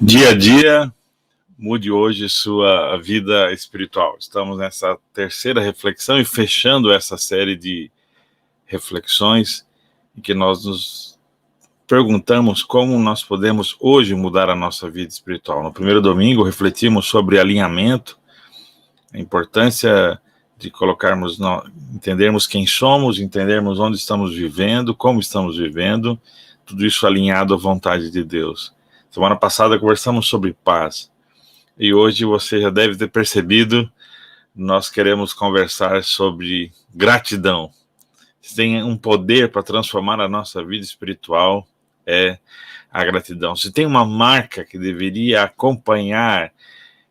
Dia a dia, mude hoje sua vida espiritual. Estamos nessa terceira reflexão e fechando essa série de reflexões em que nós nos perguntamos como nós podemos hoje mudar a nossa vida espiritual. No primeiro domingo, refletimos sobre alinhamento, a importância de entendermos quem somos, entendermos onde estamos vivendo, como estamos vivendo, tudo isso alinhado à vontade de Deus. Semana passada conversamos sobre paz, e hoje você já deve ter percebido, nós queremos conversar sobre gratidão. Se tem um poder para transformar a nossa vida espiritual, é a gratidão. Se tem uma marca que deveria acompanhar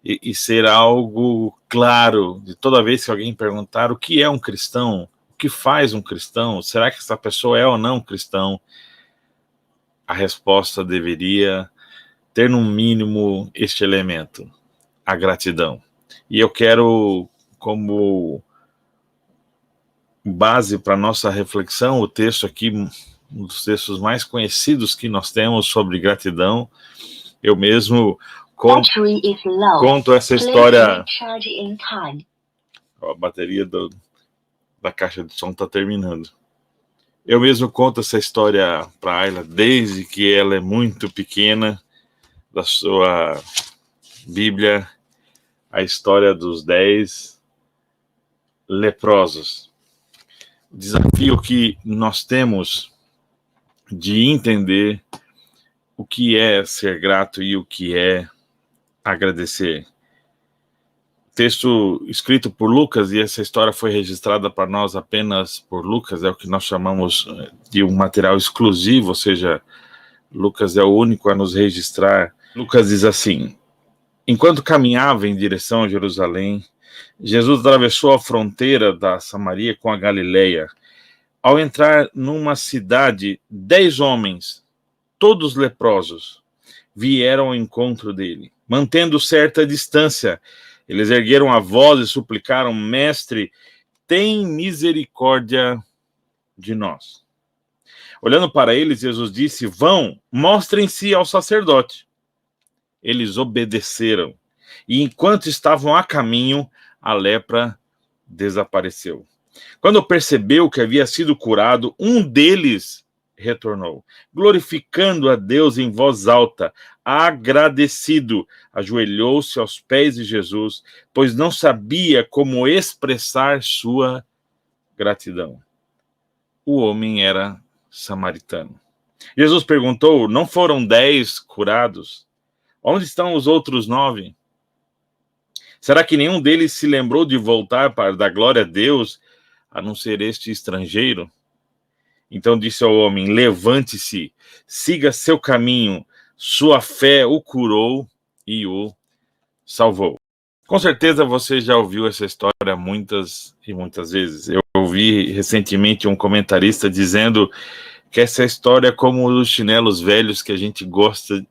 e ser algo claro, de toda vez que alguém perguntar o que é um cristão, o que faz um cristão, será que essa pessoa é ou não cristão, a resposta deveria ter no mínimo este elemento, a gratidão. E eu quero, como base para nossa reflexão, o texto aqui, um dos textos mais conhecidos que nós temos sobre gratidão. Eu mesmo conto essa história. A bateria da caixa de som está terminando. Eu mesmo conto essa história para a Ayla desde que ela é muito pequena, da sua Bíblia, a história dos 10 leprosos. O desafio que nós temos de entender o que é ser grato e o que é agradecer. Texto escrito por Lucas, e essa história foi registrada para nós apenas por Lucas, é o que nós chamamos de um material exclusivo, ou seja, Lucas é o único a nos registrar. Lucas diz assim: enquanto caminhava em direção a Jerusalém, Jesus atravessou a fronteira da Samaria com a Galileia. Ao entrar numa cidade, 10 homens, todos leprosos, vieram ao encontro dele. Mantendo certa distância, eles ergueram a voz e suplicaram: Mestre, tem misericórdia de nós. Olhando para eles, Jesus disse: vão, mostrem-se ao sacerdote. Eles obedeceram, e enquanto estavam a caminho, a lepra desapareceu. Quando percebeu que havia sido curado, um deles retornou, glorificando a Deus em voz alta, agradecido, ajoelhou-se aos pés de Jesus, pois não sabia como expressar sua gratidão. O homem era samaritano. Jesus perguntou: não foram 10 curados? Onde estão os outros 9? Será que nenhum deles se lembrou de voltar para dar glória a Deus, a não ser este estrangeiro? Então disse ao homem: levante-se, siga seu caminho, sua fé o curou e o salvou. Com certeza você já ouviu essa história muitas e muitas vezes. Eu ouvi recentemente um comentarista dizendo que essa história é como os chinelos velhos que a gente gosta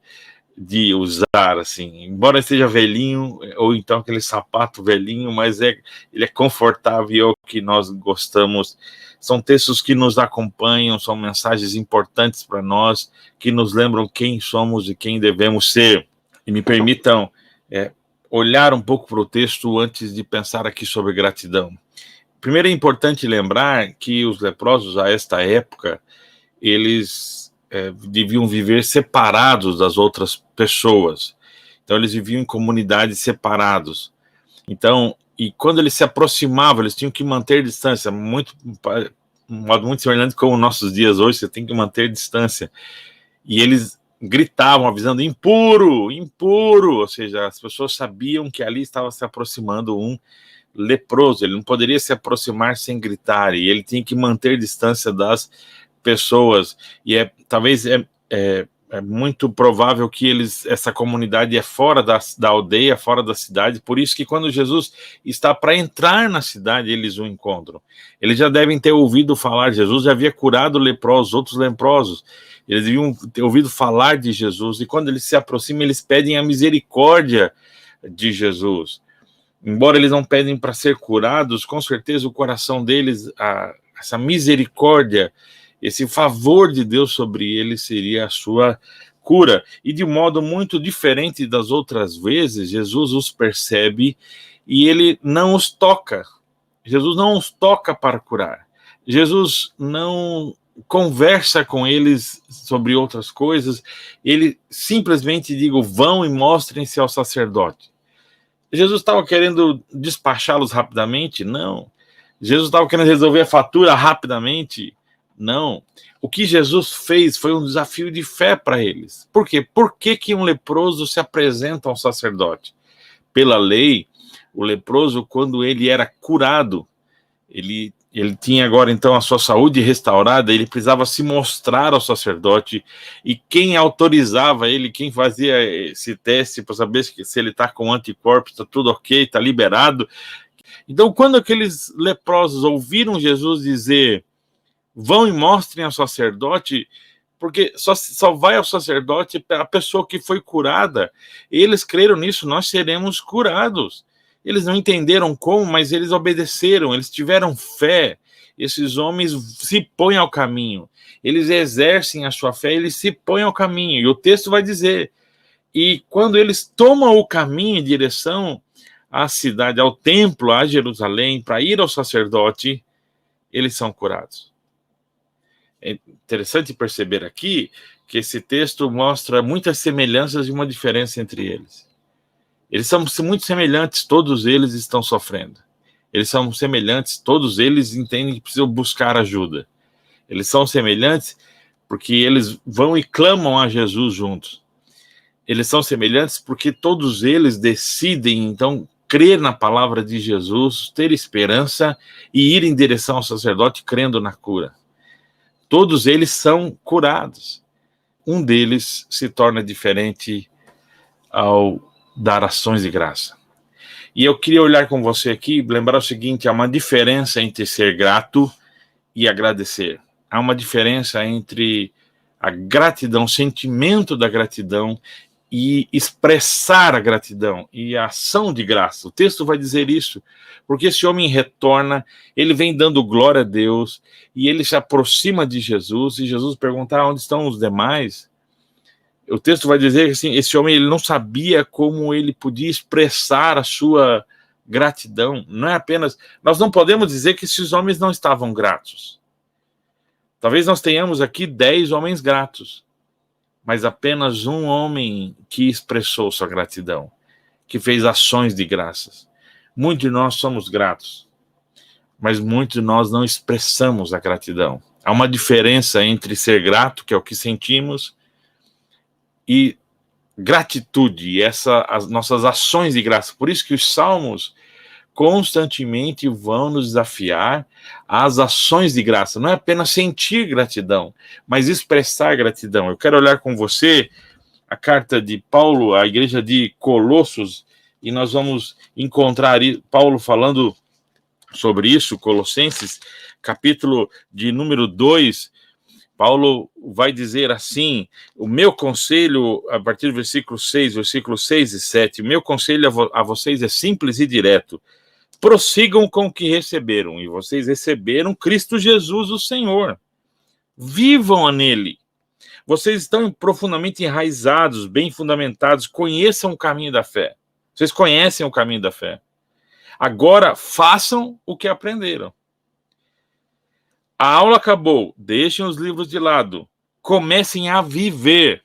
de usar, assim, embora esteja velhinho, ou então aquele sapato velhinho, mas ele é confortável e é o que nós gostamos. São textos que nos acompanham, são mensagens importantes para nós, que nos lembram quem somos e quem devemos ser. E me permitam olhar um pouco para o texto antes de pensar aqui sobre gratidão. Primeiro é importante lembrar que os leprosos, a esta época, eles deviam viver separados das outras pessoas. Então eles viviam em comunidades separados. Então, e quando eles se aproximavam, eles tinham que manter distância, um modo muito semelhante com os nossos dias hoje, você tem que manter distância. E eles gritavam, avisando: impuro, impuro, ou seja, as pessoas sabiam que ali estava se aproximando um leproso, ele não poderia se aproximar sem gritar, e ele tinha que manter distância das pessoas, e talvez é muito provável que essa comunidade é fora da aldeia, fora da cidade, por isso que quando Jesus está para entrar na cidade, eles o encontram. Eles já devem ter ouvido falar, Jesus já havia curado leprosos, outros leprosos, eles deviam ter ouvido falar de Jesus, e quando eles se aproximam, eles pedem a misericórdia de Jesus. Embora eles não pedem para ser curados, com certeza o coração deles, essa misericórdia, esse favor de Deus sobre eles seria a sua cura, e de um modo muito diferente das outras vezes, Jesus os percebe e ele não os toca. Jesus não os toca para curar. Jesus não conversa com eles sobre outras coisas. Ele simplesmente diz: vão e mostrem-se ao sacerdote. Jesus estava querendo despachá-los rapidamente? Não. Jesus estava querendo resolver a fatura rapidamente? Não. O que Jesus fez foi um desafio de fé para eles. Por quê? Por que um leproso se apresenta ao sacerdote? Pela lei, o leproso, quando ele era curado, ele tinha agora então a sua saúde restaurada, ele precisava se mostrar ao sacerdote, e quem autorizava ele, quem fazia esse teste para saber se ele está com anticorpos, está tudo ok, está liberado. Então, quando aqueles leprosos ouviram Jesus dizer: vão e mostrem ao sacerdote, porque só vai ao sacerdote a pessoa que foi curada, eles creram nisso: nós seremos curados. Eles não entenderam como, mas eles obedeceram, eles tiveram fé. Esses homens se põem ao caminho, eles exercem a sua fé, eles se põem ao caminho, e o texto vai dizer: e quando eles tomam o caminho em direção à cidade, ao templo, a Jerusalém, para ir ao sacerdote, eles são curados. É interessante perceber aqui que esse texto mostra muitas semelhanças e uma diferença entre eles. Eles são muito semelhantes, todos eles estão sofrendo. Eles são semelhantes, todos eles entendem que precisam buscar ajuda. Eles são semelhantes porque eles vão e clamam a Jesus juntos. Eles são semelhantes porque todos eles decidem, então, crer na palavra de Jesus, ter esperança e ir em direção ao sacerdote crendo na cura. Todos eles são curados. Um deles se torna diferente ao dar ações de graça. E eu queria olhar com você aqui, lembrar o seguinte: há uma diferença entre ser grato e agradecer. Há uma diferença entre a gratidão, o sentimento da gratidão, e expressar a gratidão e a ação de graça. O texto vai dizer isso, porque esse homem retorna, ele vem dando glória a Deus, e ele se aproxima de Jesus, e Jesus pergunta: onde estão os demais? O texto vai dizer que assim, esse homem ele não sabia como ele podia expressar a sua gratidão. Não é apenas... Nós não podemos dizer que esses homens não estavam gratos. Talvez nós tenhamos aqui 10 homens gratos, mas apenas um homem que expressou sua gratidão, que fez ações de graças. Muitos de nós somos gratos, mas muitos de nós não expressamos a gratidão. Há uma diferença entre ser grato, que é o que sentimos, e gratitude, as nossas ações de graça. Por isso que os salmos constantemente vão nos desafiar às ações de graça. Não é apenas sentir gratidão, mas expressar gratidão. Eu quero olhar com você a carta de Paulo à igreja de Colossos, e nós vamos encontrar Paulo falando sobre isso, Colossenses, capítulo de número 2, Paulo vai dizer assim: o meu conselho, a partir do versículos 6 e 7, o meu conselho a vocês é simples e direto: prossigam com o que receberam, e vocês receberam Cristo Jesus, o Senhor. Vivam nele. Vocês estão profundamente enraizados, bem fundamentados, conheçam o caminho da fé. Vocês conhecem o caminho da fé. Agora, façam o que aprenderam. A aula acabou, deixem os livros de lado, comecem a viver.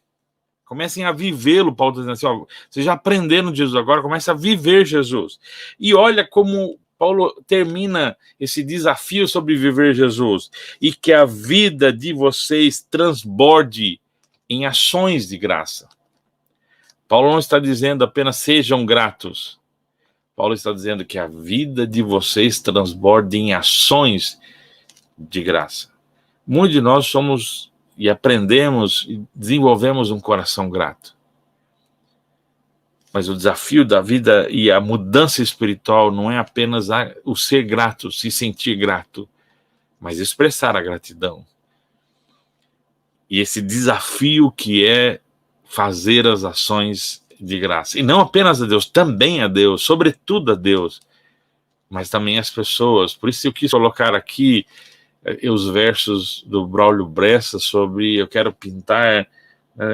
Comecem a vivê-lo, Paulo está dizendo assim: vocês já aprenderam de Jesus, agora comecem a viver Jesus. E olha como Paulo termina esse desafio sobre viver Jesus: e que a vida de vocês transborde em ações de graça. Paulo não está dizendo apenas sejam gratos. Paulo está dizendo que a vida de vocês transborde em ações de graça. Muitos de nós somos e aprendemos e desenvolvemos um coração grato. Mas o desafio da vida e a mudança espiritual não é apenas o ser grato, se sentir grato, mas expressar a gratidão. E esse desafio que é fazer as ações de graça. E não apenas a Deus, também a Deus, sobretudo a Deus, mas também as pessoas. Por isso eu quis colocar aqui os versos do Braulio Bessa sobre eu quero pintar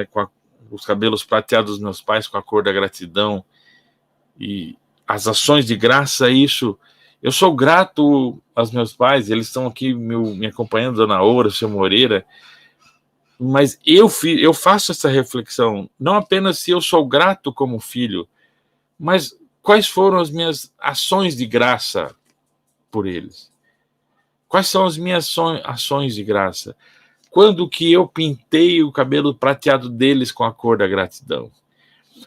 com os cabelos prateados dos meus pais com a cor da gratidão. E as ações de graça, isso. Eu sou grato aos meus pais, eles estão aqui me acompanhando, Dona Oura, seu Moreira, mas eu faço essa reflexão, não apenas se eu sou grato como filho, mas quais foram as minhas ações de graça por eles? Quais são as minhas ações de graça? Quando que eu pintei o cabelo prateado deles com a cor da gratidão?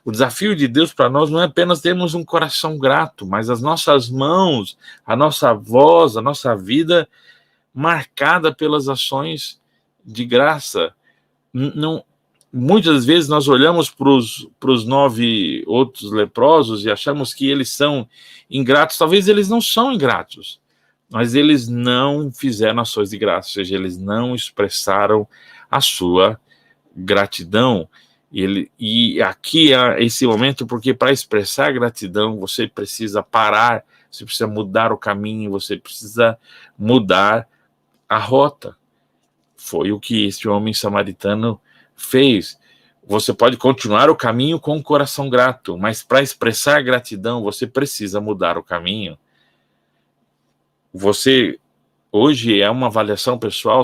O desafio de Deus para nós não é apenas termos um coração grato, mas as nossas mãos, a nossa voz, a nossa vida marcada pelas ações de graça. Não, muitas vezes nós olhamos para os 9 outros leprosos e achamos que eles são ingratos. Talvez eles não são ingratos, mas eles não fizeram ações de graça, ou seja, eles não expressaram a sua gratidão. E aqui é esse momento, porque para expressar gratidão, você precisa parar, você precisa mudar o caminho, você precisa mudar a rota. Foi o que esse homem samaritano fez. Você pode continuar o caminho com o coração grato, mas para expressar gratidão, você precisa mudar o caminho. Você, hoje, é uma avaliação pessoal,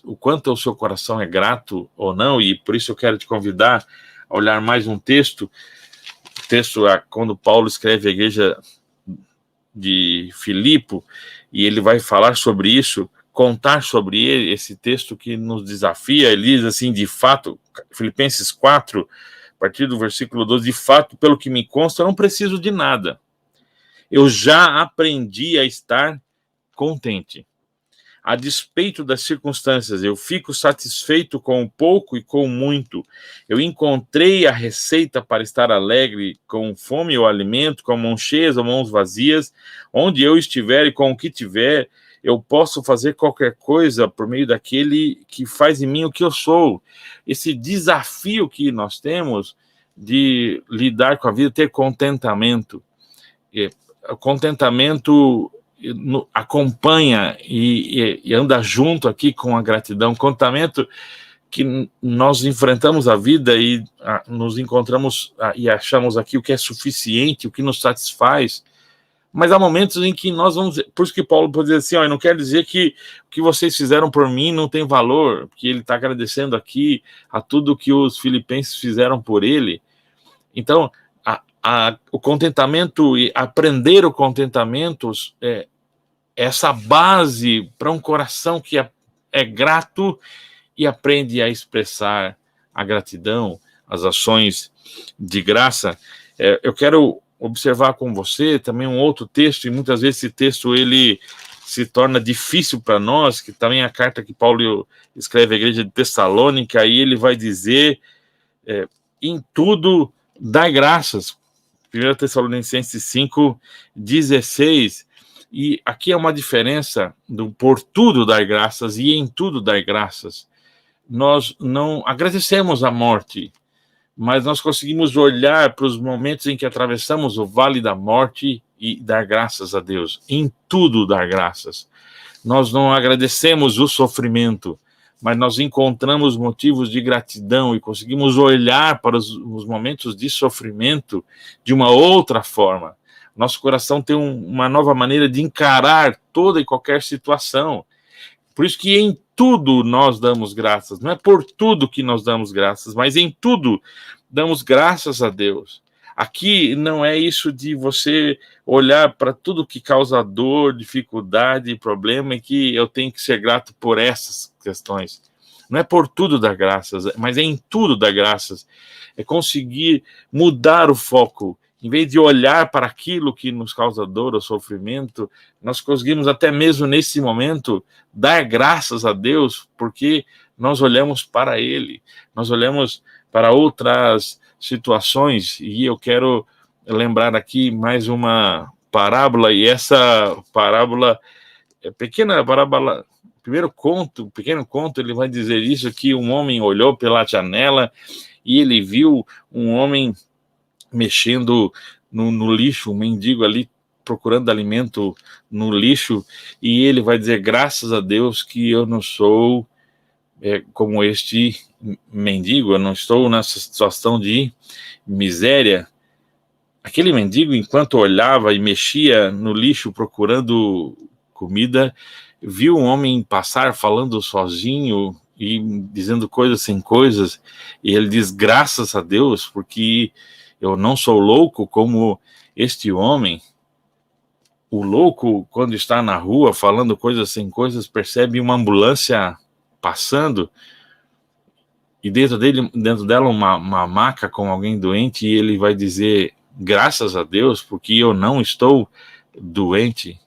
o quanto o seu coração é grato ou não, e por isso eu quero te convidar a olhar mais um texto. O texto é quando Paulo escreve a igreja de Filipe, e ele vai falar sobre isso, contar sobre ele, esse texto que nos desafia. Ele diz assim, de fato, Filipenses 4, a partir do versículo 12, de fato, pelo que me consta, eu não preciso de nada. Eu já aprendi a estar contente. A despeito das circunstâncias, eu fico satisfeito com o pouco e com o muito. Eu encontrei a receita para estar alegre, com fome ou alimento, com mãos cheias ou mãos vazias. Onde eu estiver e com o que tiver, eu posso fazer qualquer coisa por meio daquele que faz em mim o que eu sou. Esse desafio que nós temos de lidar com a vida, ter contentamento. O contentamento acompanha e anda junto aqui com a gratidão. Contentamento que nós enfrentamos a vida e nos encontramos e achamos aqui o que é suficiente, o que nos satisfaz, mas há momentos em que nós vamos... Por isso que Paulo pode dizer assim, não quer dizer que o que vocês fizeram por mim não tem valor, porque ele está agradecendo aqui a tudo que os filipenses fizeram por ele. Então, o contentamento e aprender o contentamento é essa base para um coração que é grato e aprende a expressar a gratidão, as ações de graça. Eu quero observar com você também um outro texto, e muitas vezes esse texto ele se torna difícil para nós, que também é a carta que Paulo escreve à igreja de Tessalônica, e ele vai dizer, em tudo dai graças. 1 Tessalonicenses 5, 16, e aqui é uma diferença do por tudo dar graças e em tudo dar graças. Nós não agradecemos a morte, mas nós conseguimos olhar para os momentos em que atravessamos o vale da morte e dar graças a Deus. Em tudo dar graças. Nós não agradecemos o sofrimento, mas nós encontramos motivos de gratidão e conseguimos olhar para os momentos de sofrimento de uma outra forma. Nosso coração tem uma nova maneira de encarar toda e qualquer situação. Por isso que em tudo nós damos graças. Não é por tudo que nós damos graças, mas em tudo damos graças a Deus. Aqui não é isso de você olhar para tudo que causa dor, dificuldade e problema, e que eu tenho que ser grato por essas questões. Não é por tudo dar graças, mas é em tudo dar graças. É conseguir mudar o foco. Em vez de olhar para aquilo que nos causa dor ou sofrimento, nós conseguimos até mesmo nesse momento dar graças a Deus, porque nós olhamos para Ele, nós olhamos para outras situações, e eu quero lembrar aqui mais uma parábola, e essa parábola, pequena parábola, pequeno conto, ele vai dizer isso, que um homem olhou pela janela e ele viu um homem mexendo no lixo, um mendigo ali procurando alimento no lixo, e ele vai dizer, graças a Deus que eu não sou como este mendigo, eu não estou nessa situação de miséria. Aquele mendigo, enquanto olhava e mexia no lixo procurando comida, viu um homem passar falando sozinho e dizendo coisas sem coisas, e ele diz: graças a Deus, porque eu não sou louco como este homem. O louco, quando está na rua falando coisas sem coisas, percebe uma ambulância passando e dentro dela uma maca com alguém doente, e ele vai dizer: graças a Deus, porque eu não estou doente.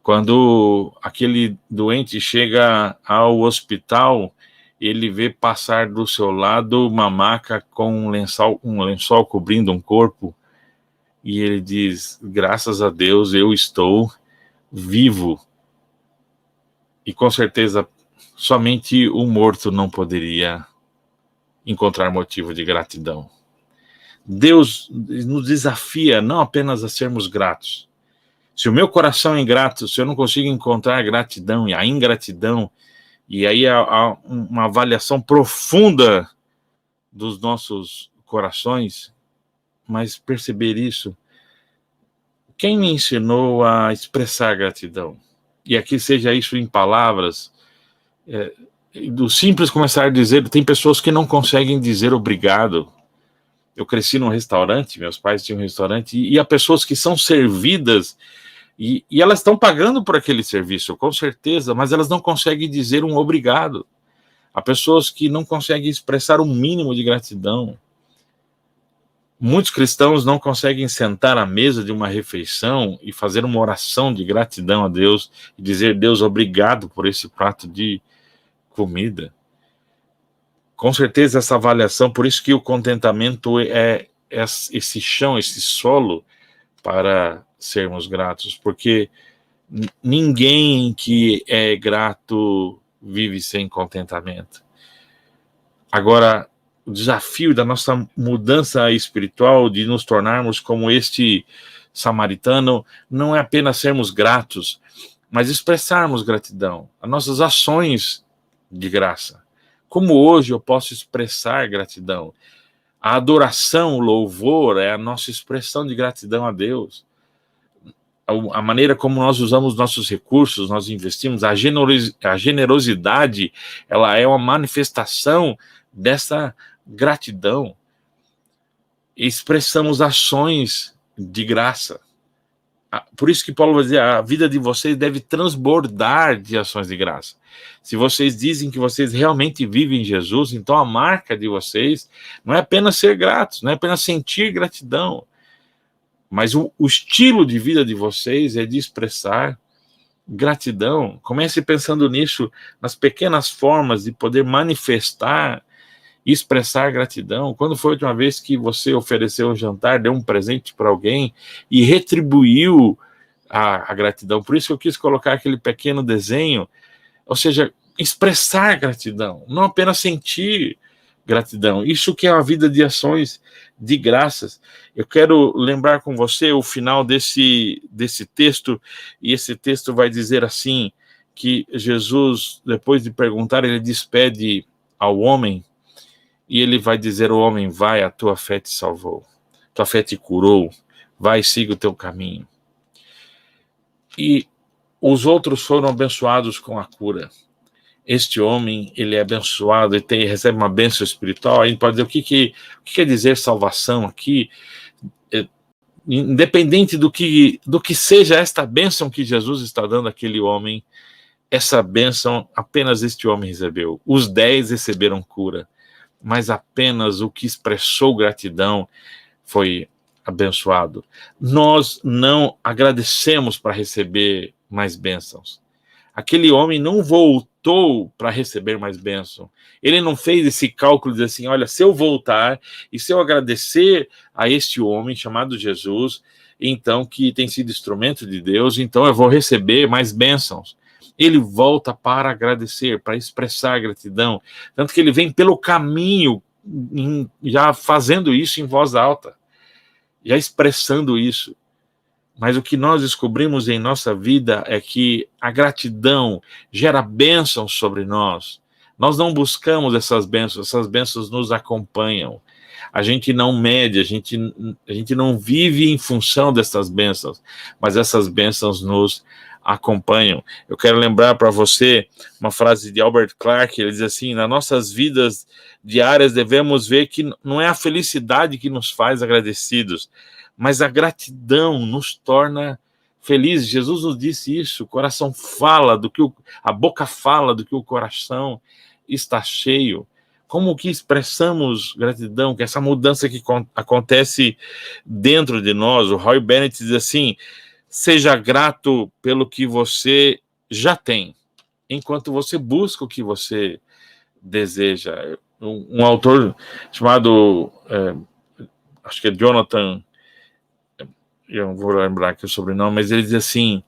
Quando aquele doente chega ao hospital, ele vê passar do seu lado uma maca com um lençol cobrindo um corpo, e ele diz: graças a Deus eu estou vivo. E com certeza somente o morto não poderia encontrar motivo de gratidão. Deus nos desafia não apenas a sermos gratos. Se o meu coração é ingrato, se eu não consigo encontrar gratidão e a ingratidão, e aí há uma avaliação profunda dos nossos corações, mas perceber isso, quem me ensinou a expressar gratidão? E aqui seja isso em palavras, do simples começar a dizer, tem pessoas que não conseguem dizer obrigado. Eu cresci num restaurante, meus pais tinham um restaurante, e há pessoas que são servidas, e elas estão pagando por aquele serviço, com certeza, mas elas não conseguem dizer um obrigado. Há pessoas que não conseguem expressar um mínimo de gratidão. Muitos cristãos não conseguem sentar à mesa de uma refeição e fazer uma oração de gratidão a Deus, e dizer: Deus, obrigado por esse prato de comida. Com certeza essa avaliação, por isso que o contentamento é esse chão, esse solo para sermos gratos, porque ninguém que é grato vive sem contentamento. Agora, o desafio da nossa mudança espiritual, de nos tornarmos como este samaritano, não é apenas sermos gratos, mas expressarmos gratidão, as nossas ações de graça. Como hoje eu posso expressar gratidão? A adoração, o louvor é a nossa expressão de gratidão a Deus. A maneira como nós usamos nossos recursos, nós investimos, a generosidade, ela é uma manifestação dessa gratidão. Expressamos ações de graça. Por isso que Paulo vai dizer: a vida de vocês deve transbordar de ações de graça. Se vocês dizem que vocês realmente vivem em Jesus, então a marca de vocês não é apenas ser gratos, não é apenas sentir gratidão, mas o estilo de vida de vocês é de expressar gratidão. Comece pensando nisso, nas pequenas formas de poder manifestar e expressar gratidão. Quando foi a última vez que você ofereceu um jantar, deu um presente para alguém e retribuiu a gratidão? Por isso que eu quis colocar aquele pequeno desenho, ou seja, expressar gratidão, não apenas sentir gratidão. Isso que é uma vida de ações de graças. Eu quero lembrar com você o final desse texto, e esse texto vai dizer assim, que Jesus, depois de perguntar, ele despede ao homem, e ele vai dizer ao homem: vai, a tua fé te salvou, tua fé te curou, vai, siga o teu caminho. E os outros foram abençoados com a cura. Este homem, ele é abençoado, ele recebe uma bênção espiritual. A gente pode dizer: o que quer dizer salvação aqui? Independente do que seja esta bênção que Jesus está dando àquele homem, essa bênção apenas este homem recebeu. Os 10 receberam cura, mas apenas o que expressou gratidão foi abençoado. Nós não agradecemos para receber mais bênçãos. Aquele homem não voltou para receber mais bênção. Ele não fez esse cálculo de dizer assim: olha, se eu voltar e se eu agradecer a este homem chamado Jesus, então, que tem sido instrumento de Deus, então eu vou receber mais bênçãos. Ele volta para agradecer, para expressar gratidão. Tanto que ele vem pelo caminho, já fazendo isso em voz alta, já expressando isso. Mas o que nós descobrimos em nossa vida é que a gratidão gera bênçãos sobre nós. Nós não buscamos essas bênçãos nos acompanham. A gente não mede, a gente não vive em função dessas bênçãos, mas essas bênçãos nos acompanham. Eu quero lembrar para você uma frase de Albert Clark, ele diz assim: nas nossas vidas diárias devemos ver que não é a felicidade que nos faz agradecidos, mas a gratidão nos torna felizes. Jesus nos disse isso, o coração fala do que a boca fala do que o coração está cheio. Como que expressamos gratidão, que essa mudança que acontece dentro de nós? O Roy Bennett diz assim: seja grato pelo que você já tem, enquanto você busca o que você deseja. Um autor chamado, acho que é Jonathan, eu não vou lembrar aqui o sobrenome, mas ele diz assim: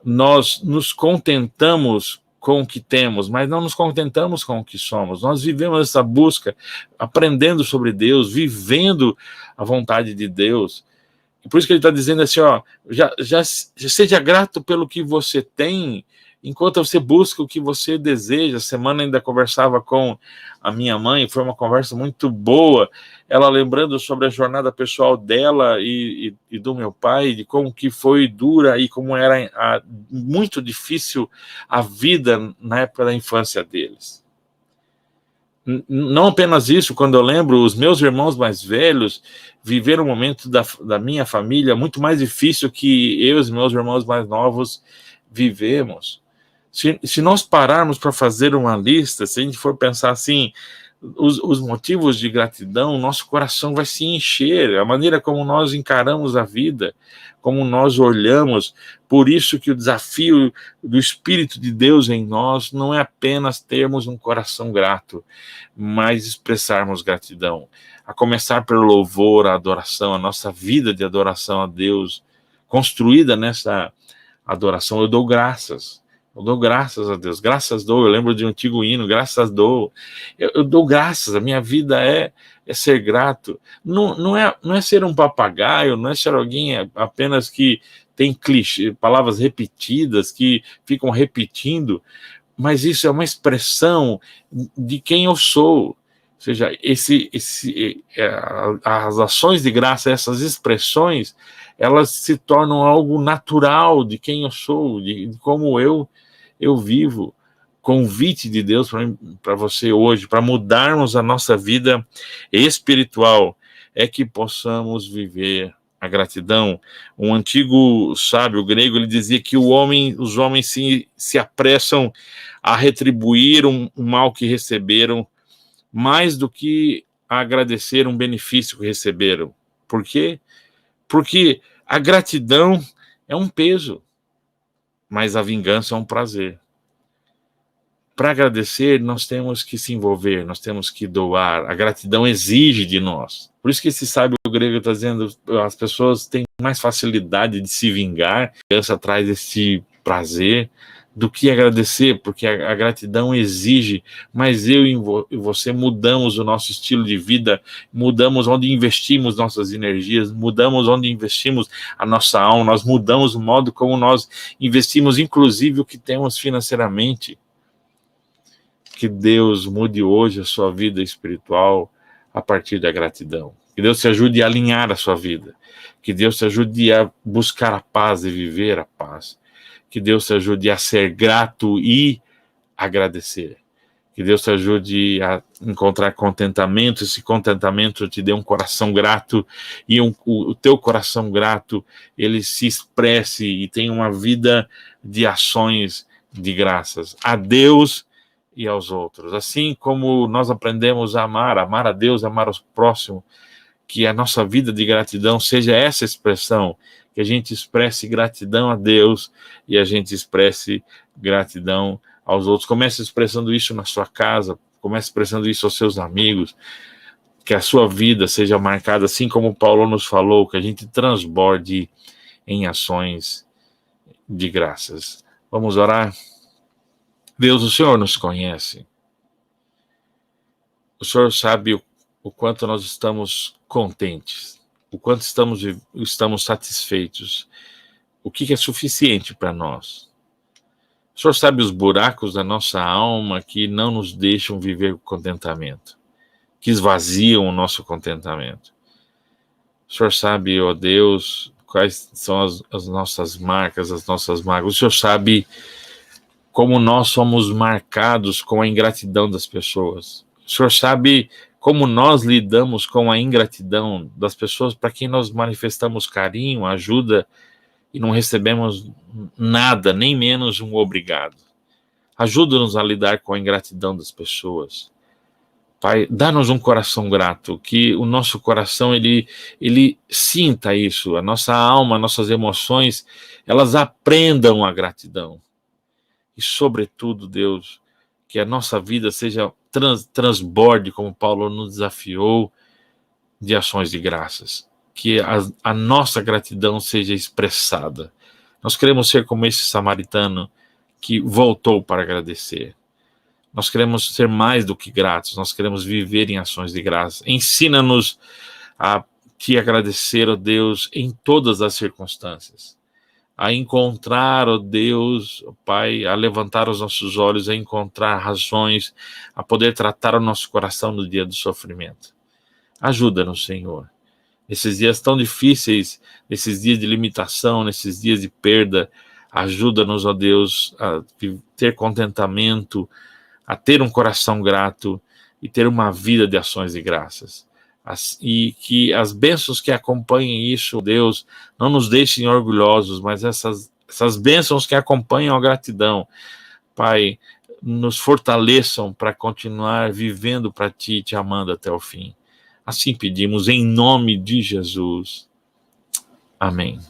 nós nos contentamos com o que temos, mas não nos contentamos com o que somos. Nós vivemos essa busca, aprendendo sobre Deus, vivendo a vontade de Deus. E por isso que ele está dizendo assim, ó, já seja grato pelo que você tem, enquanto você busca o que você deseja. Essa semana ainda conversava com a minha mãe, foi uma conversa muito boa, ela lembrando sobre a jornada pessoal dela e do meu pai, de como que foi dura e como era muito difícil a vida na época da infância deles. Não apenas isso, quando eu lembro, os meus irmãos mais velhos viveram um momento da minha família muito mais difícil que eu e os meus irmãos mais novos vivemos. Se nós pararmos para fazer uma lista, se a gente for pensar assim, os motivos de gratidão, nosso coração vai se encher, a maneira como nós encaramos a vida, como nós olhamos. Por isso que o desafio do Espírito de Deus em nós não é apenas termos um coração grato, mas expressarmos gratidão, a começar pelo louvor, a adoração, a nossa vida de adoração a Deus, construída nessa adoração. Eu dou graças a Deus, graças dou. Eu lembro de um antigo hino, graças dou. Eu dou graças, a minha vida é ser grato. Não é ser um papagaio, não é ser alguém apenas que tem clichê, palavras repetidas, que ficam repetindo, mas isso é uma expressão de quem eu sou. Ou seja, as ações de graça, essas expressões, elas se tornam algo natural de quem eu sou, de como eu vivo. Convite de Deus para você hoje, para mudarmos a nossa vida espiritual, é que possamos viver a gratidão. Um antigo sábio grego, ele dizia que os homens se apressam a retribuir um mal que receberam, mais do que a agradecer um benefício que receberam. Por quê? Porque a gratidão é um peso, mas a vingança é um prazer. Para agradecer, nós temos que se envolver, nós temos que doar. A gratidão exige de nos. Por isso que esse sábio grego está dizendo, as pessoas têm mais facilidade de se vingar, a vingança traz esse prazer, do que agradecer, porque a gratidão exige. Mas eu e você mudamos o nosso estilo de vida, mudamos onde investimos nossas energias, mudamos onde investimos a nossa alma, nós mudamos o modo como nós investimos, inclusive o que temos financeiramente. Que Deus mude hoje a sua vida espiritual a partir da gratidão. Que Deus te ajude a alinhar a sua vida. Que Deus te ajude a buscar a paz e viver a paz. Que Deus te ajude a ser grato e agradecer. Que Deus te ajude a encontrar contentamento. Esse contentamento te dê um coração grato e o teu coração grato, ele se expresse e tenha uma vida de ações de graças a Deus e aos outros. Assim como nós aprendemos a amar a Deus, amar o próximo, que a nossa vida de gratidão seja essa expressão, que a gente expresse gratidão a Deus e a gente expresse gratidão aos outros. Comece expressando isso na sua casa, comece expressando isso aos seus amigos, que a sua vida seja marcada, assim como Paulo nos falou, que a gente transborde em ações de graças. Vamos orar? Deus, o Senhor nos conhece. O Senhor sabe o quanto nós estamos contentes, o quanto estamos satisfeitos o que é suficiente para nós. O Senhor sabe os buracos da nossa alma que não nos deixam viver com contentamento, que esvaziam o nosso contentamento. O Senhor sabe, ó Deus, quais são as nossas marcas, as nossas mágoas. O Senhor sabe como nós somos marcados com a ingratidão das pessoas. O Senhor sabe como nós lidamos com a ingratidão das pessoas para quem nós manifestamos carinho, ajuda e não recebemos nada, nem menos um obrigado. Ajuda-nos a lidar com a ingratidão das pessoas. Pai, dá-nos um coração grato, que o nosso coração, ele sinta isso, a nossa alma, nossas emoções, elas aprendam a gratidão. E, sobretudo, Deus, que a nossa vida seja transborde, como Paulo nos desafiou, de ações de graças. Que a nossa gratidão seja expressada. Nós queremos ser como esse samaritano que voltou para agradecer. Nós queremos ser mais do que gratos, nós queremos viver em ações de graça. Ensina-nos a te agradecer, ó Deus, em todas as circunstâncias. A encontrar, ó Deus, ó Pai, a levantar os nossos olhos, a encontrar razões, a poder tratar o nosso coração no dia do sofrimento. Ajuda-nos, Senhor. Nesses dias tão difíceis, nesses dias de limitação, nesses dias de perda, ajuda-nos, ó Deus, a ter contentamento, a ter um coração grato e ter uma vida de ações de graças. E que as bênçãos que acompanhem isso, Deus, não nos deixem orgulhosos, mas essas bênçãos que acompanham a gratidão, Pai, nos fortaleçam para continuar vivendo para Ti, Te amando até o fim. Assim pedimos em nome de Jesus. Amém.